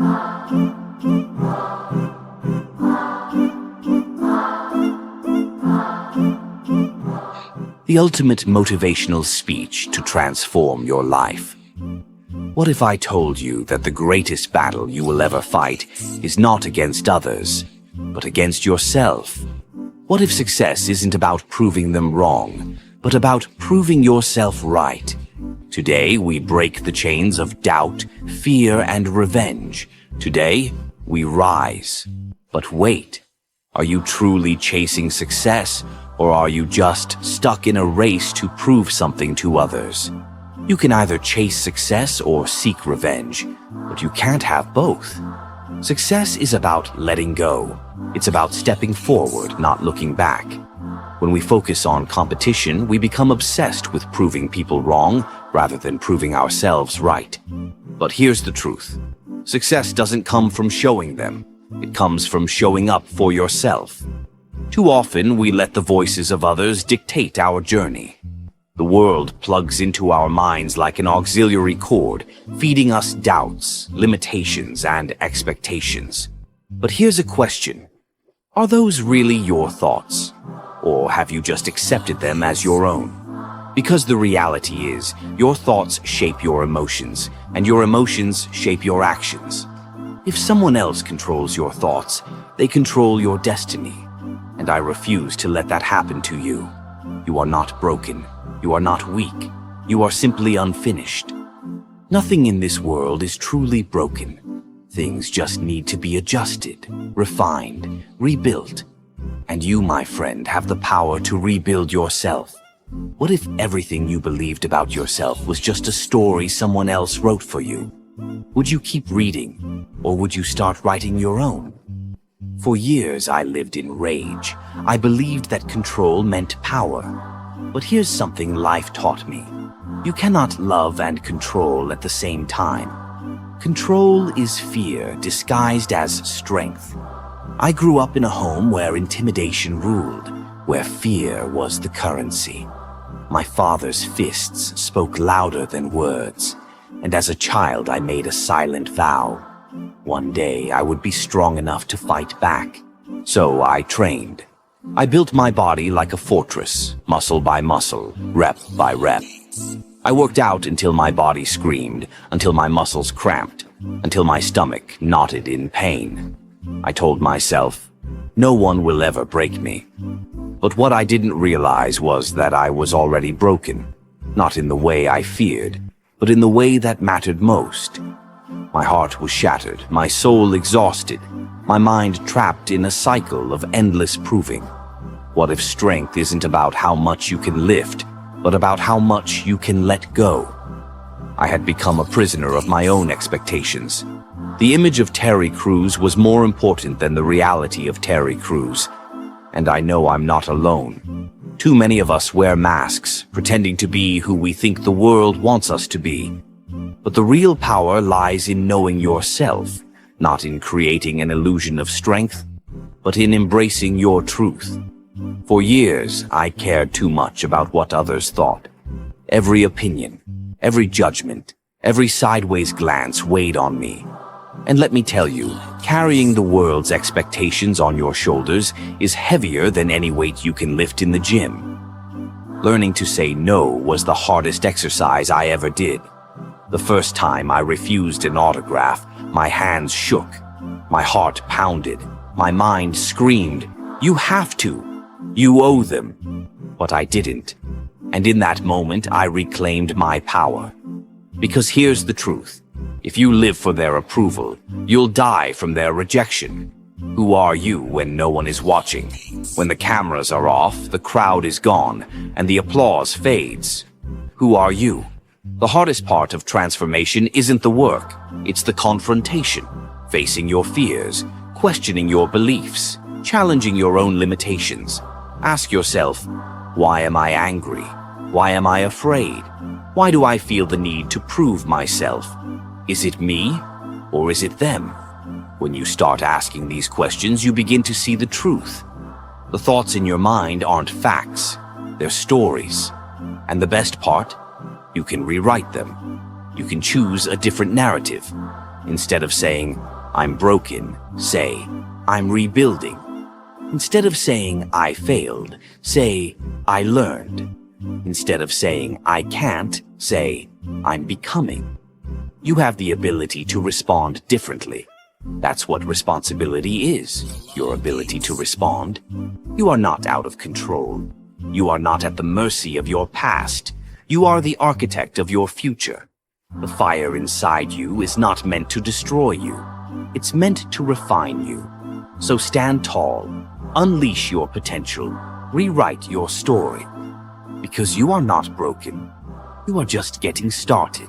The ultimate motivational speech to transform your life. What if I told you that the greatest battle you will ever fight is not against others, but against yourself? What if success isn't about proving them wrong, but about proving yourself right? Today, we break the chains of doubt, fear, and revenge. Today, we rise. But wait, are you truly chasing success, or are you just stuck in a race to prove something to others? You can either chase success or seek revenge, but you can't have both. Success is about letting go. It's about stepping forward, not looking back. When we focus on competition, we become obsessed with proving people wrong rather than proving ourselves right. But here's the truth. Success doesn't come from showing them. It comes from showing up for yourself. Too often, we let the voices of others dictate our journey. The world plugs into our minds like an auxiliary cord, feeding us doubts, limitations, and expectations. But here's a question. Are those really your thoughts? Or have you just accepted them as your own? Because the reality is, your thoughts shape your emotions, and your emotions shape your actions. If someone else controls your thoughts, they control your destiny. And I refuse to let that happen to you. You are not broken. You are not weak. You are simply unfinished. Nothing in this world is truly broken. Things just need to be adjusted, refined, rebuilt. And you, my friend, have the power to rebuild yourself. What if everything you believed about yourself was just a story someone else wrote for you? Would you keep reading, or would you start writing your own? For years, I lived in rage. I believed that control meant power. But here's something life taught me. You cannot love and control at the same time. Control is fear disguised as strength. I grew up in a home where intimidation ruled, where fear was the currency. My father's fists spoke louder than words, and as a child I made a silent vow. One day I would be strong enough to fight back. So I trained. I built my body like a fortress, muscle by muscle, rep by rep. I worked out until my body screamed, until my muscles cramped, until my stomach knotted in pain. I told myself, no one will ever break me. But what I didn't realize was that I was already broken, not in the way I feared, but in the way that mattered most. My heart was shattered, my soul exhausted, my mind trapped in a cycle of endless proving. What if strength isn't about how much you can lift, but about how much you can let go? I had become a prisoner of my own expectations. The image of Terry Crews was more important than the reality of Terry Crews. And I know I'm not alone. Too many of us wear masks, pretending to be who we think the world wants us to be. But the real power lies in knowing yourself, not in creating an illusion of strength, but in embracing your truth. For years, I cared too much about what others thought. Every opinion, every judgment, every sideways glance weighed on me. And let me tell you, carrying the world's expectations on your shoulders is heavier than any weight you can lift in the gym. Learning to say no was the hardest exercise I ever did. The first time I refused an autograph, my hands shook, my heart pounded, my mind screamed, "You have to! You owe them!" But I didn't. And in that moment, I reclaimed my power. Because here's the truth. If you live for their approval, you'll die from their rejection. Who are you when no one is watching? When the cameras are off, the crowd is gone, and the applause fades. Who are you? The hardest part of transformation isn't the work, it's the confrontation. Facing your fears, questioning your beliefs, challenging your own limitations. Ask yourself, why am I angry? Why am I afraid? Why do I feel the need to prove myself? Is it me, or is it them? When you start asking these questions, you begin to see the truth. The thoughts in your mind aren't facts, they're stories. And the best part? You can rewrite them. You can choose a different narrative. Instead of saying, I'm broken, say, I'm rebuilding. Instead of saying, I failed, say, I learned. Instead of saying, I can't, say, I'm becoming. You have the ability to respond differently. That's what responsibility is, your ability to respond. You are not out of control. You are not at the mercy of your past. You are the architect of your future. The fire inside you is not meant to destroy you. It's meant to refine you. So stand tall, unleash your potential, rewrite your story. Because you are not broken. You are just getting started.